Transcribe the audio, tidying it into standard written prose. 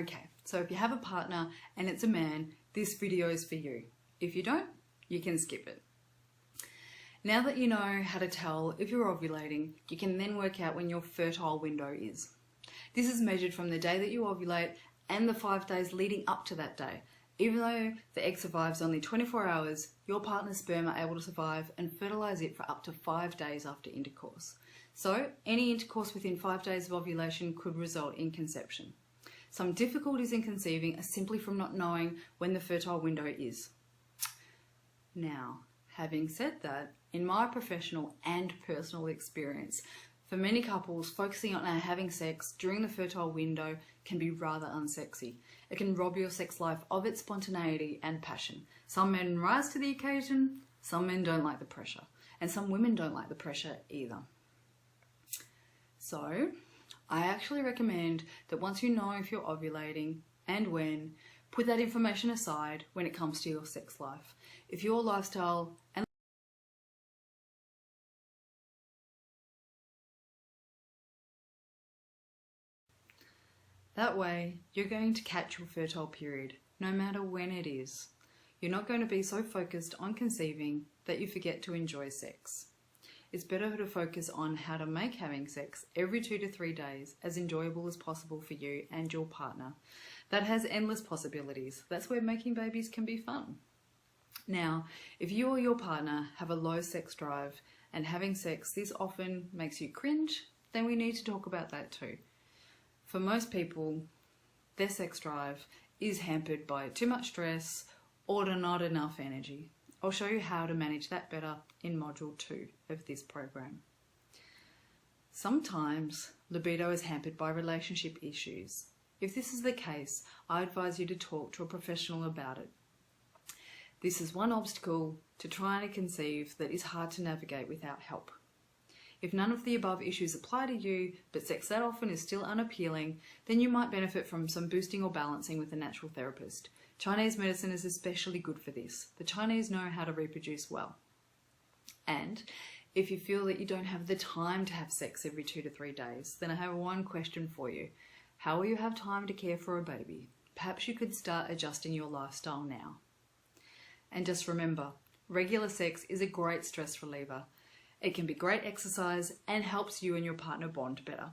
Okay, so if you have a partner and it's a man, this video is for you. If you don't, you can skip it. Now that you know how to tell if you're ovulating, you can then work out when your fertile window is. This is measured from the day that you ovulate and the 5 days leading up to that day. Even though the egg survives only 24 hours, your partner's sperm are able to survive and fertilize it for up to 5 days after intercourse. So any intercourse within 5 days of ovulation could result in conception. Some difficulties in conceiving are simply from not knowing when the fertile window is. Now, having said that, in my professional and personal experience, for many couples, focusing on having sex during the fertile window can be rather unsexy. It can rob your sex life of its spontaneity and passion. Some men rise to the occasion, some men don't like the pressure, and some women don't like the pressure either. So, I actually recommend that once you know if you're ovulating and when, put that information aside when it comes to your sex life. If your lifestyle and that way, you're going to catch your fertile period, no matter when it is. You're not going to be so focused on conceiving that you forget to enjoy sex. It's better to focus on how to make having sex every 2 to 3 days as enjoyable as possible for you and your partner. That has endless possibilities. That's where making babies can be fun. Now, if you or your partner have a low sex drive and having sex this often makes you cringe, then we need to talk about that too. For most people, their sex drive is hampered by too much stress or not enough energy. I'll show you how to manage that better in Module 2 of this program. Sometimes libido is hampered by relationship issues. If this is the case, I advise you to talk to a professional about it. This is one obstacle to trying to conceive that is hard to navigate without help. If none of the above issues apply to you, but sex that often is still unappealing, then you might benefit from some boosting or balancing with a natural therapist. Chinese medicine is especially good for this. The Chinese know how to reproduce well. And if you feel that you don't have the time to have sex every 2 to 3 days, then I have one question for you. How will you have time to care for a baby? Perhaps you could start adjusting your lifestyle now. And just remember, regular sex is a great stress reliever. It can be great exercise and helps you and your partner bond better.